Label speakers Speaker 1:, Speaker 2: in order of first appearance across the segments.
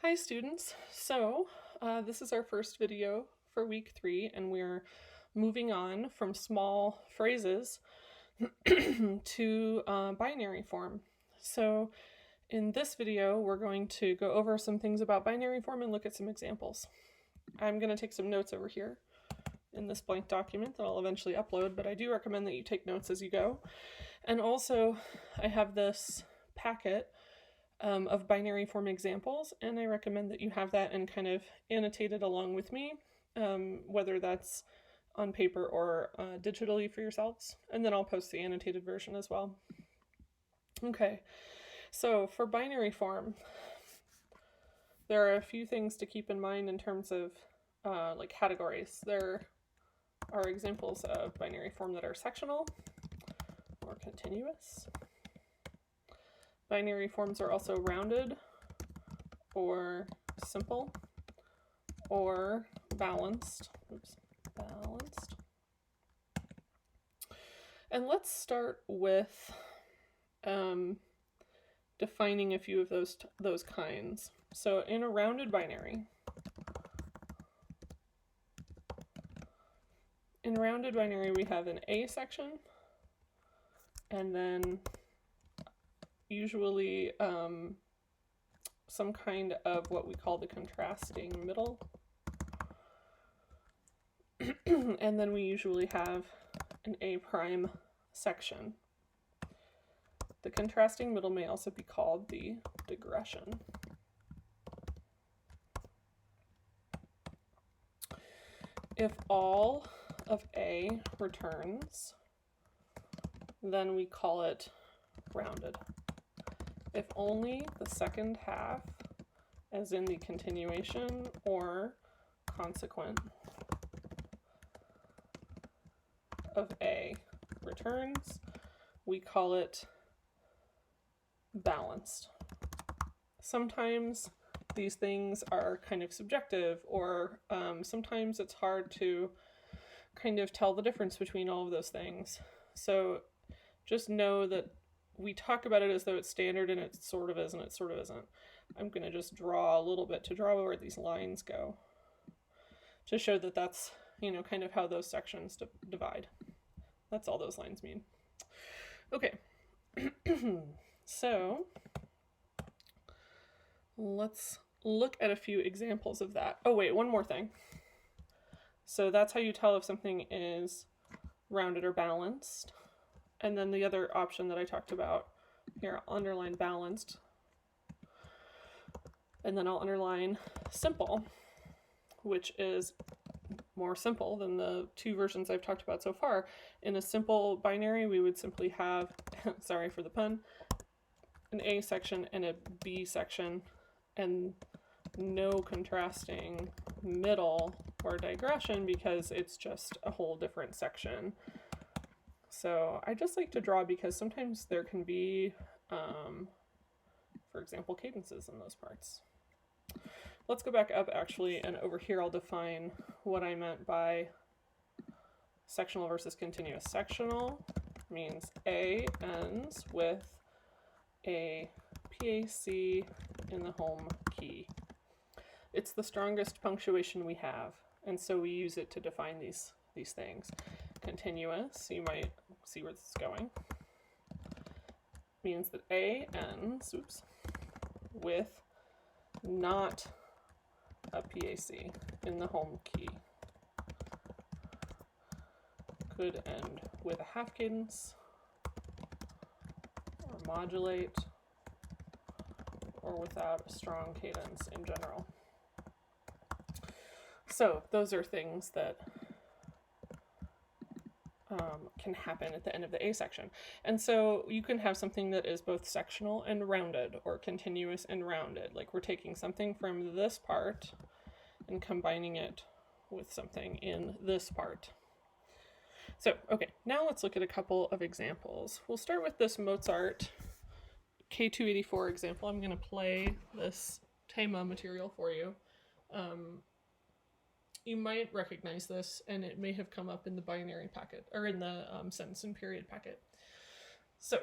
Speaker 1: Hi students. This is our first video for week 3 and we're moving on from small phrases to binary form. So in this video we're going to go over some things about binary form and look at some examples. I'm going to take some notes over here in this blank document that I'll eventually upload, but I do recommend that you take notes as you go. And also I have this packet of binary form examples, and I recommend that you have that and kind of annotate it along with me, whether that's on paper or digitally for yourselves, and then I'll post the annotated version as well. Okay, so for binary form, there are a few things to keep in mind in terms of like categories. There are examples of binary form that are sectional or continuous. Binary forms are also rounded or simple or balanced. Balanced. And let's start with defining a few of those kinds. So in a rounded binary, we have an A section, and then usually some kind of what we call the contrasting middle. And then we usually have an A prime section. The contrasting middle may also be called the digression. If all of A returns, then we call it rounded. If only the second half, as in the continuation or consequent of A returns, we call it balanced. Sometimes these things are kind of subjective, or sometimes it's hard to kind of tell the difference between all of those things. So just know that we talk about it as though it's standard and it sort of is and it sort of isn't. I'm going to just draw a little bit to draw where these lines go to show that that's, kind of how those sections divide. That's all those lines mean. Okay, so let's look at a few examples of that. Oh wait, one more thing. So that's how you tell if something is rounded or balanced. And then the other option that I talked about here, I'll underline balanced. And then I'll underline simple, which is more simple than the two versions I've talked about so far. In a simple binary, we would simply have, sorry for the pun, an A section and a B section, and no contrasting middle or digression because it's just a whole different section. So I just like to draw because sometimes there can be, for example, cadences in those parts. Let's go back up actually, and over here I'll define what I meant by sectional versus continuous. Sectional means A ends with a PAC in the home key. It's the strongest punctuation we have, and so we use it to define these things. Continuous, you might see where this is going, means that A ends, with not a PAC in the home key. Could end with a half cadence, or modulate, or without a strong cadence in general. So those are things that can happen at the end of the A section. And so you can have something that is both sectional and rounded, or continuous and rounded. Like we're taking something from this part and combining it with something in this part. So, okay, now let's look at a couple of examples. We'll start with this Mozart K284 example. I'm going to play this Thema material for you. You might recognize this, and it may have come up in the binary packet, or in the sentence and period packet. So,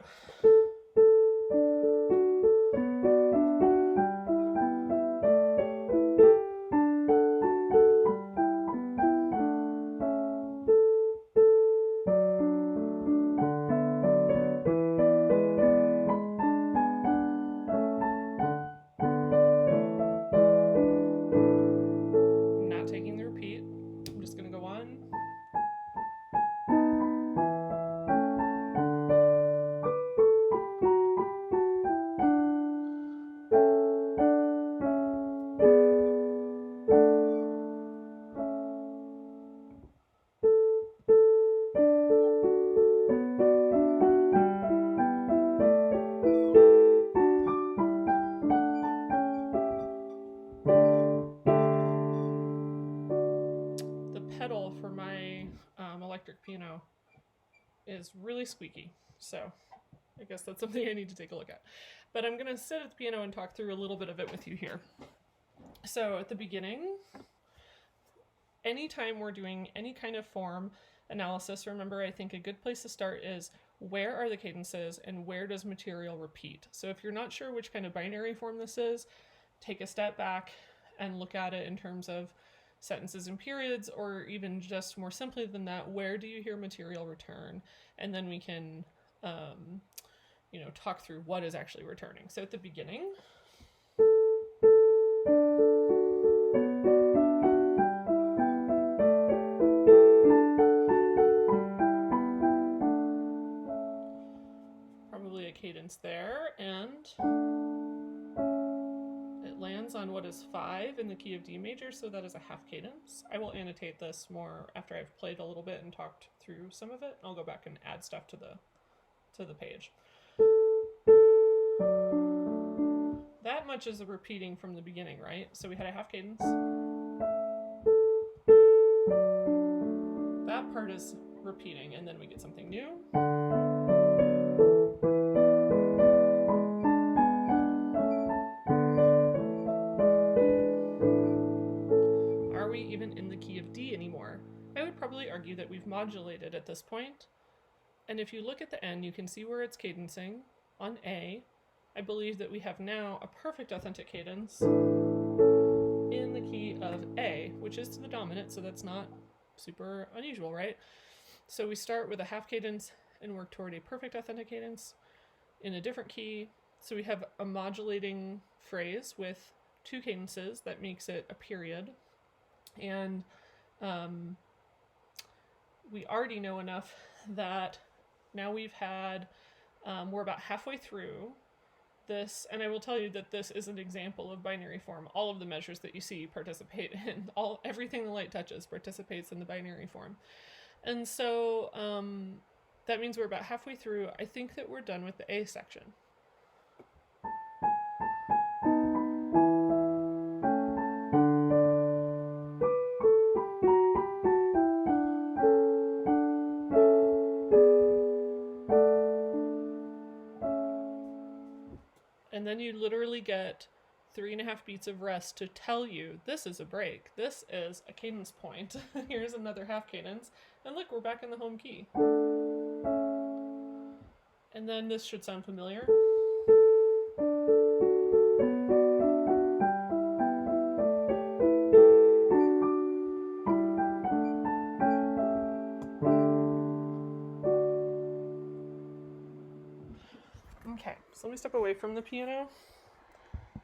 Speaker 1: electric piano is really squeaky. So I guess that's something I need to take a look at. But I'm going to sit at the piano and talk through a little bit of it with you here. So at the beginning, anytime we're doing any kind of form analysis, remember, I think a good place to start is where are the cadences and where does material repeat? So if you're not sure which kind of binary form this is, take a step back and look at it in terms of sentences and periods, or even just more simply than that, where do you hear material return? And then we can talk through what is actually returning. So at the beginning, probably a cadence there, and it lands on what is 5 in the key of D major, so that is a half cadence. I will annotate this more after I've played a little bit and talked through some of it. I'll go back and add stuff to the page. That much is a repeating from the beginning, right? So we had a half cadence. That part is repeating, and then we get something new. Are we even in the key of D anymore? I would probably argue that we've modulated at this point. And if you look at the end, you can see where it's cadencing on A. I believe that we have now a perfect authentic cadence in the key of A, which is to the dominant, so that's not super unusual, right? So we start with a half cadence and work toward a perfect authentic cadence in a different key. So we have a modulating phrase with 2 cadences that makes it a period. And we already know enough that now we've had, we're about halfway through this, and I will tell you that this is an example of binary form. All of the measures that you see participate in, everything the light touches participates in the binary form. And so that means we're about halfway through. I think that we're done with the A section. And then you literally get 3.5 beats of rest to tell you this is a break. This is a cadence point. Here's another half cadence. And look, we're back in the home key. And then this should sound familiar. Okay, so let me step away from the piano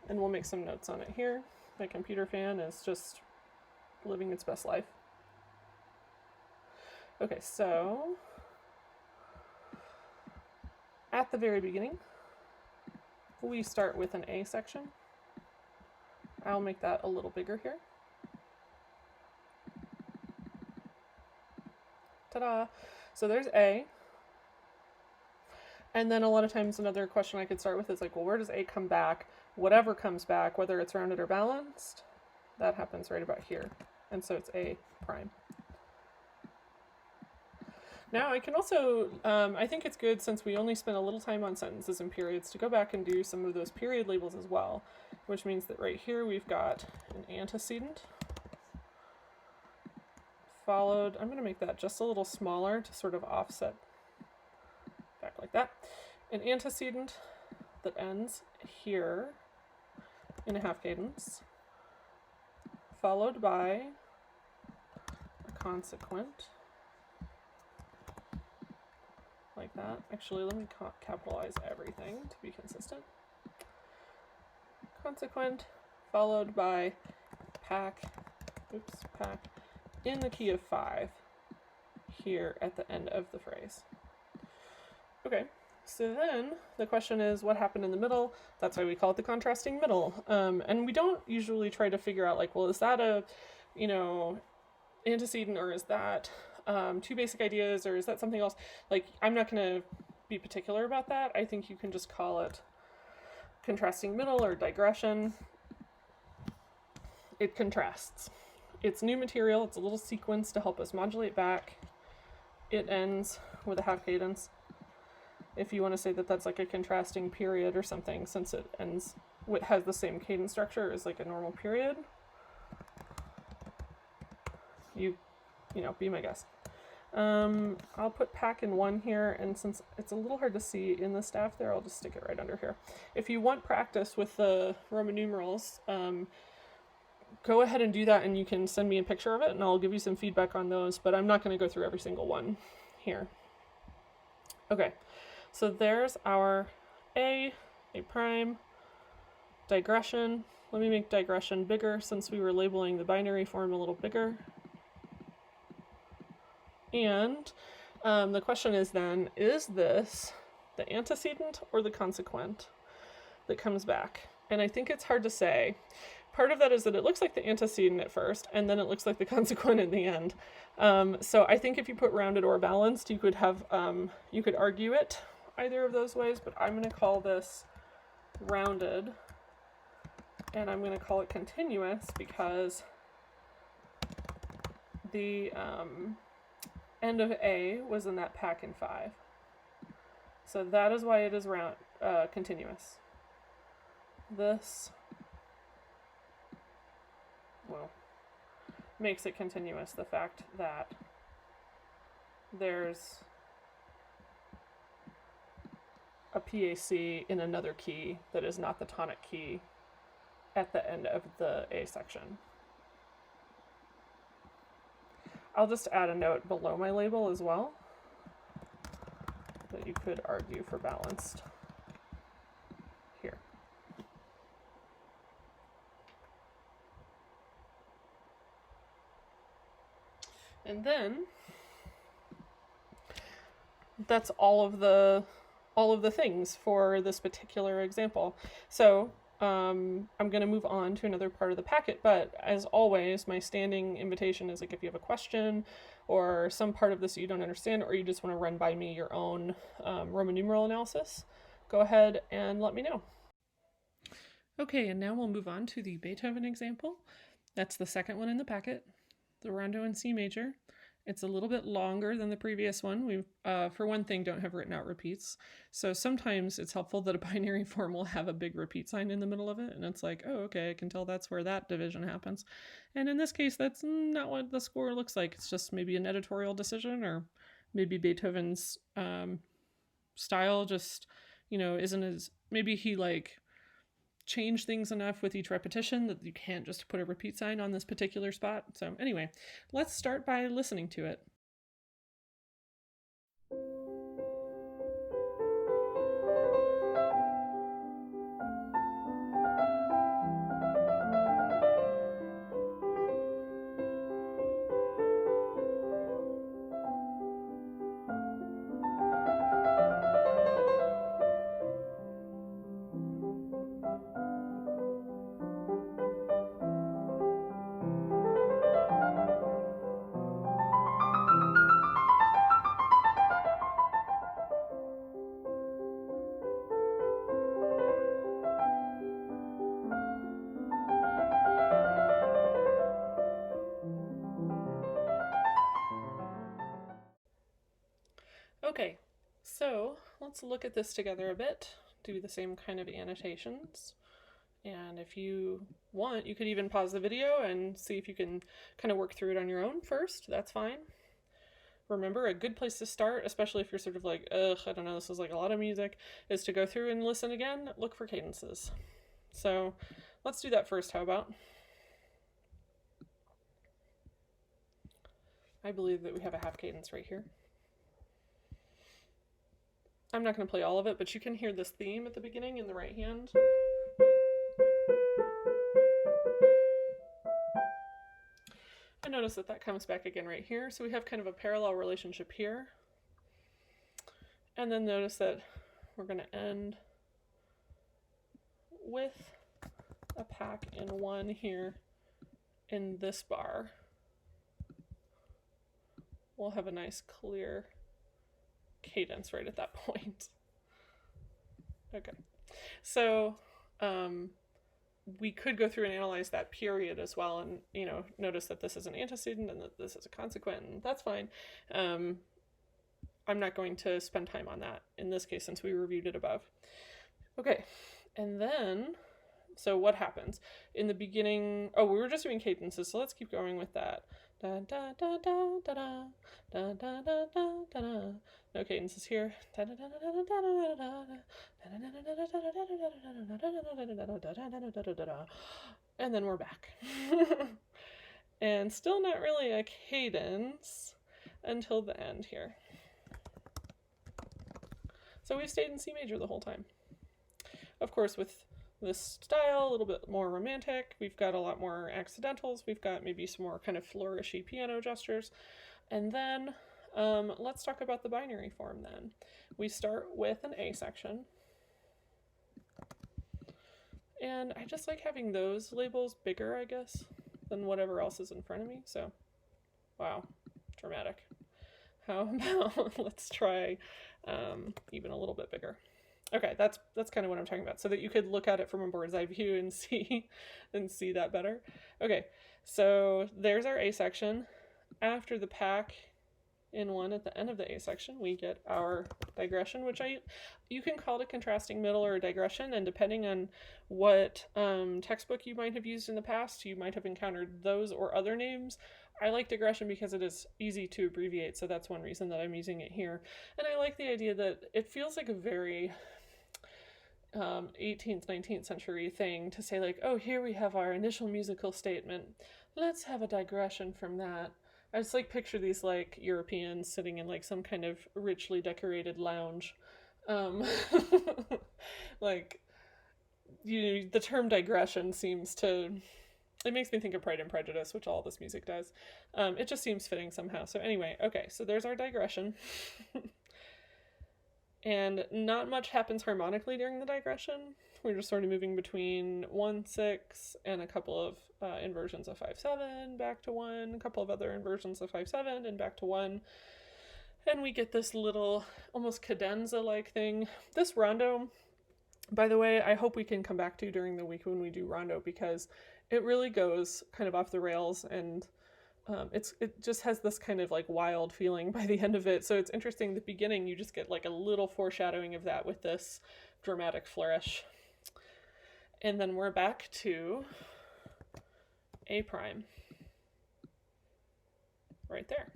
Speaker 1: and we'll make some notes on it here. My computer fan is just living its best life. Okay, so at the very beginning, we start with an A section. I'll make that a little bigger here. Ta-da! So there's A. And then a lot of times another question I could start with is like, well, where does A come back? Whatever comes back, whether it's rounded or balanced, that happens right about here. And so it's A prime. Now I can also, I think it's good, since we only spent a little time on sentences and periods, to go back and do some of those period labels as well, which means that right here we've got an antecedent followed, I'm going to make that just a little smaller to sort of offset back like that, an antecedent that ends here in a half cadence, followed by a consequent, like that. Actually, let me capitalize everything to be consistent. Consequent, followed by pack in the key of 5 here at the end of the phrase. Okay, so then the question is, what happened in the middle? That's why we call it the contrasting middle. And we don't usually try to figure out like, well, is that a, antecedent, or is that 2 basic ideas, or is that something else? Like, I'm not going to be particular about that. I think you can just call it contrasting middle or digression. It contrasts. It's new material. It's a little sequence to help us modulate back. it ends with a half cadence. If you want to say that that's like a contrasting period or something, since it ends, it has the same cadence structure as like a normal period, you know, be my guest. I'll put pack in 1 here, and since it's a little hard to see in the staff there, I'll just stick it right under here. If you want practice with the Roman numerals, go ahead and do that, and you can send me a picture of it, and I'll give you some feedback on those, but I'm not going to go through every single one here. Okay, so there's our A prime, digression. Let me make digression bigger since we were labeling the binary form a little bigger. And the question is then, is this the antecedent or the consequent that comes back? And I think it's hard to say. Part of that is that it looks like the antecedent at first, and then it looks like the consequent at the end. So I think if you put rounded or balanced, you could have, you could argue it either of those ways, but I'm going to call this rounded, and I'm going to call it continuous because the end of A was in that pack in 5. So that is why it is continuous. This, well, makes it continuous, the fact that there's a PAC in another key that is not the tonic key at the end of the A section. I'll just add a note below my label as well that you could argue for balanced here. And then that's all of the things for this particular example. So I'm going to move on to another part of the packet, but as always, my standing invitation is like if you have a question or some part of this you don't understand, or you just want to run by me your own Roman numeral analysis, go ahead and let me know. Okay, and now we'll move on to the Beethoven example. That's the second one in the packet, the Rondo in C major. It's a little bit longer than the previous one. We, for one thing, don't have written out repeats. So sometimes it's helpful that a binary form will have a big repeat sign in the middle of it. And it's like, oh, okay, I can tell that's where that division happens. And in this case, that's not what the score looks like. It's just maybe an editorial decision, or maybe Beethoven's style just, you know, isn't as, maybe he like change things enough with each repetition that you can't just put a repeat sign on this particular spot. So anyway, let's start by listening to it. Okay, so let's look at this together a bit, do the same kind of annotations. And if you want, you could even pause the video and see if you can kind of work through it on your own first. That's fine. Remember, a good place to start, especially if you're sort of like, ugh, I don't know, this is like a lot of music, is to go through and listen again, look for cadences. So let's do that first, how about? I believe that we have a half cadence right here. I'm not going to play all of it, but you can hear this theme at the beginning in the right hand. And notice that that comes back again right here. So we have kind of a parallel relationship here. And then notice that we're going to end with a pack in 1 here in this bar. We'll have a nice clear cadence right at that point. Okay, so we could go through and analyze that period as well, and, you know, notice that this is an antecedent and that this is a consequent, and that's fine. I'm not going to spend time on that in this case since we reviewed it above. Okay, and then, so what happens? In the beginning, oh, we were just doing cadences, so let's keep going with that. Da da da da da da da da da da da. No cadences here. And then we're back. And still not really a cadence until the end here. So we've stayed in C major the whole time. Of course, with this style, a little bit more romantic, we've got a lot more accidentals, we've got maybe some more kind of flourishy piano gestures. And then let's talk about the binary form then. We start with an A section. And I just like having those labels bigger, I guess, than whatever else is in front of me. So, wow, dramatic. How about let's try even a little bit bigger. Okay, that's kind of what I'm talking about, so that you could look at it from a bird's eye view and see that better. Okay, so there's our A section. After the pack in one at the end of the A section, we get our digression, which you can call it a contrasting middle or a digression, and depending on what textbook you might have used in the past, you might have encountered those or other names. I like digression because it is easy to abbreviate, so that's one reason that I'm using it here. And I like the idea that it feels like a very 18th, 19th century thing to say like, oh, here we have our initial musical statement. Let's have a digression from that. I just like picture these like Europeans sitting in like some kind of richly decorated lounge. Like, you know, the term digression seems to, it makes me think of Pride and Prejudice, which all this music does. It just seems fitting somehow. So anyway, okay, so there's our digression. And not much happens harmonically during the digression. We're just sort of moving between 1-6 and a couple of inversions of 5-7, back to 1, a couple of other inversions of 5-7, and back to 1. And we get this little, almost cadenza-like thing. This rondo, by the way, I hope we can come back to during the week when we do rondo, because it really goes kind of off the rails, and it just has this kind of like wild feeling by the end of it. So it's interesting, the beginning, you just get like a little foreshadowing of that with this dramatic flourish. And then we're back to A prime. Right there.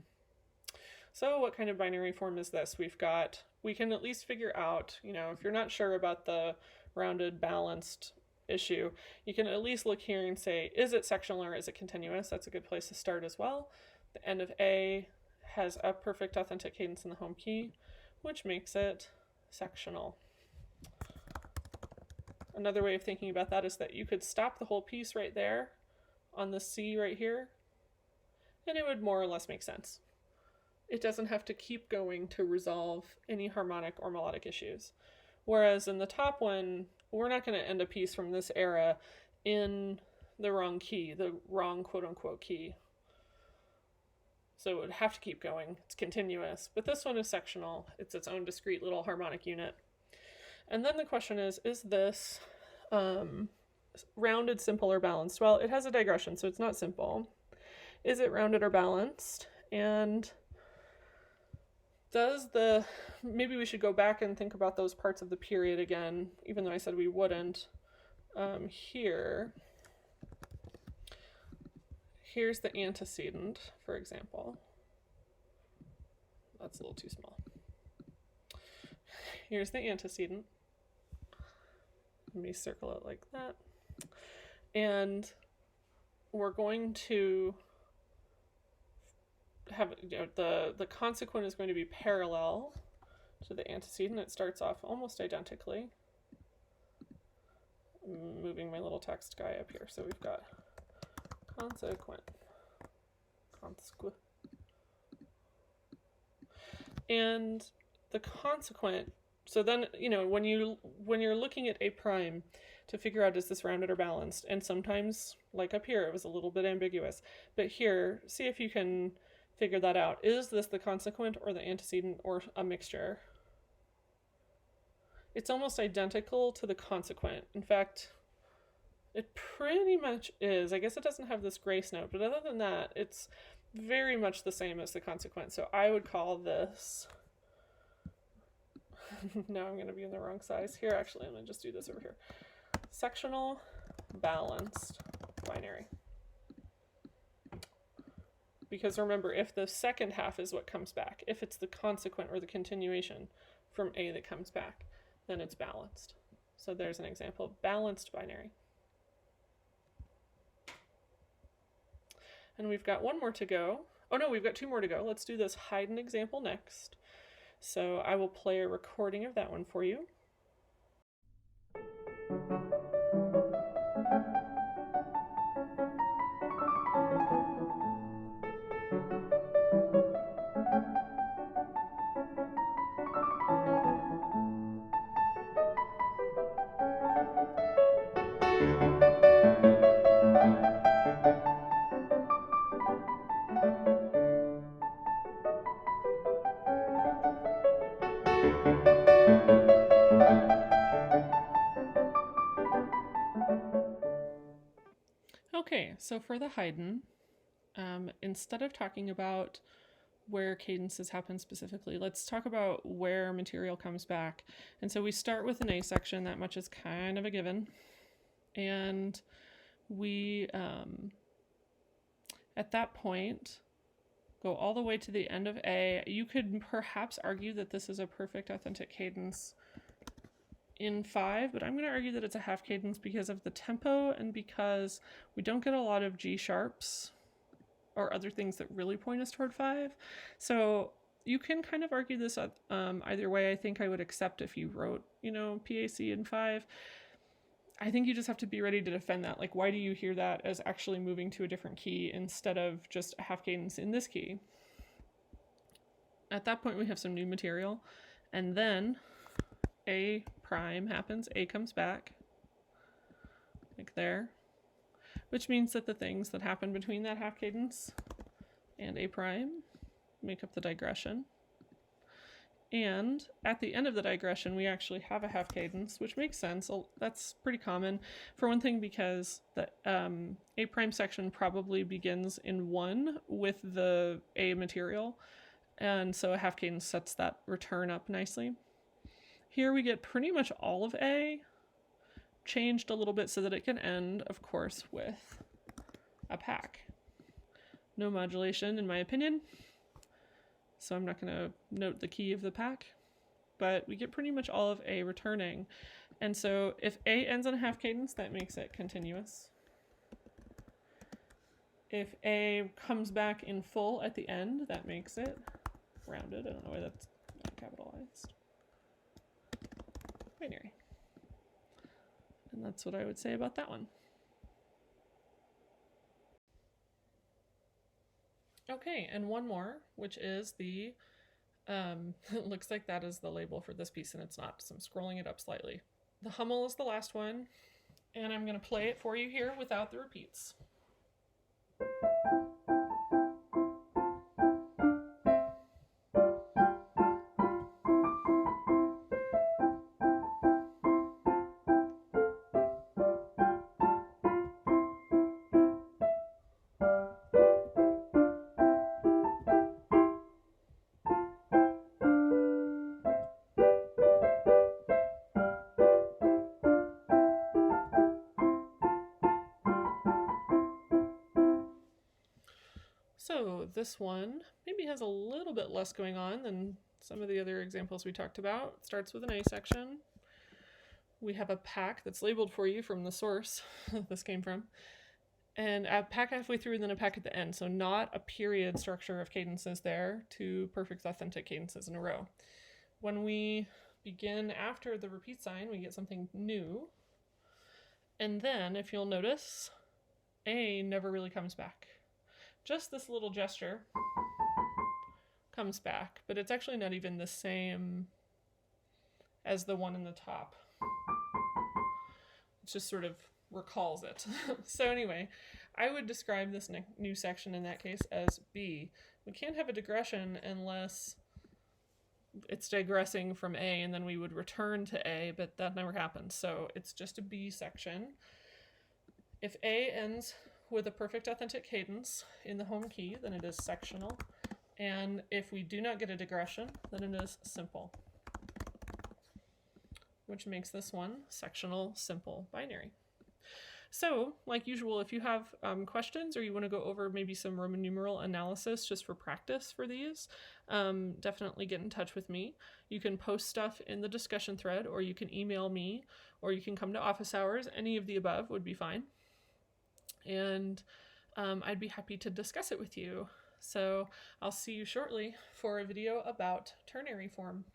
Speaker 1: So what kind of binary form is this? We can at least figure out, you know, if you're not sure about the rounded, balanced issue, you can at least look here and say, is it sectional or is it continuous? That's a good place to start as well. The end of A has a perfect authentic cadence in the home key, which makes it sectional. Another way of thinking about that is that you could stop the whole piece right there on the C right here, and it would more or less make sense. It doesn't have to keep going to resolve any harmonic or melodic issues. Whereas in the top one, we're not going to end a piece from this era in the wrong key, the wrong quote-unquote key. So it would have to keep going. It's continuous. But this one is sectional. It's its own discrete little harmonic unit. And then the question is this rounded, simple, or balanced? Well, it has a digression, so it's not simple. Is it rounded or balanced? And maybe we should go back and think about those parts of the period again, even though I said we wouldn't. Here's the antecedent, for example. That's a little too small. Here's the antecedent. Let me circle it like that. And we're going to have, you know, the consequent is going to be parallel to the antecedent. It starts off almost identically. I'm moving my little text guy up here. So we've got consequent. And the consequent, so then, you know, when you're looking at A prime to figure out is this rounded or balanced, and sometimes, like up here, it was a little bit ambiguous, but here, see if you can figure that out. Is this the consequent or the antecedent or a mixture? It's almost identical to the consequent. In fact, it pretty much is. I guess it doesn't have this grace note, but other than that, it's very much the same as the consequent. So I would call this Now I'm going to be in the wrong size. Here, actually, I'm going to just do this over here. Sectional balanced binary. Because remember, if the second half is what comes back, if it's the consequent or the continuation from A that comes back, then it's balanced. So there's an example of balanced binary. And we've got one more to go. Oh no, we've got two more to go. Let's do this Haydn example next. So I will play a recording of that one for you. Okay, so for the Haydn, instead of talking about where cadences happen specifically, let's talk about where material comes back. And so we start with an A section, that much is kind of a given. And we, at that point, go all the way to the end of A. You could perhaps argue that this is a perfect authentic cadence in 5, but I'm going to argue that it's a half cadence because of the tempo and because we don't get a lot of G sharps or other things that really point us toward 5. So you can kind of argue this either way. I think I would accept if you wrote, PAC in 5. I think you just have to be ready to defend that. Like, why do you hear that as actually moving to a different key instead of just a half cadence in this key? At that point, we have some new material, and then A prime happens, A comes back, like there, which means that the things that happen between that half cadence and A prime make up the digression. And at the end of the digression, we actually have a half cadence, which makes sense. That's pretty common, for one thing, because the A prime section probably begins in 1 with the A material, and so a half cadence sets that return up nicely. Here we get pretty much all of A changed a little bit so that it can end, of course, with a pack. No modulation, in my opinion, so I'm not going to note the key of the pack, but we get pretty much all of A returning. And so if A ends on a half cadence, that makes it continuous. If A comes back in full at the end, that makes it rounded. I don't know why that's not capitalized. Binary. And that's what I would say about that one. Okay, and one more, which is the, it looks like that is the label for this piece, and it's not, so I'm scrolling it up slightly. The Hummel is the last one, and I'm going to play it for you here without the repeats. So this one maybe has a little bit less going on than some of the other examples we talked about. It starts with an A section. We have a pack that's labeled for you from the source this came from, and a pack halfway through and then a pack at the end. So not a period structure of cadences there, 2 perfect authentic cadences in a row. When we begin after the repeat sign, we get something new. And then, if you'll notice, A never really comes back. Just this little gesture comes back, but it's actually not even the same as the one in the top. It just sort of recalls it. So anyway, I would describe this new section in that case as B. We can't have a digression unless it's digressing from A, and then we would return to A, but that never happens. So it's just a B section. If A ends with a perfect authentic cadence in the home key, then it is sectional. And if we do not get a digression, then it is simple. which makes this one sectional simple binary. So, like usual, if you have questions or you want to go over maybe some Roman numeral analysis just for practice for these, definitely get in touch with me. You can post stuff in the discussion thread, or you can email me, or you can come to office hours. Any of the above would be fine. And I'd be happy to discuss it with you. So I'll see you shortly for a video about ternary form.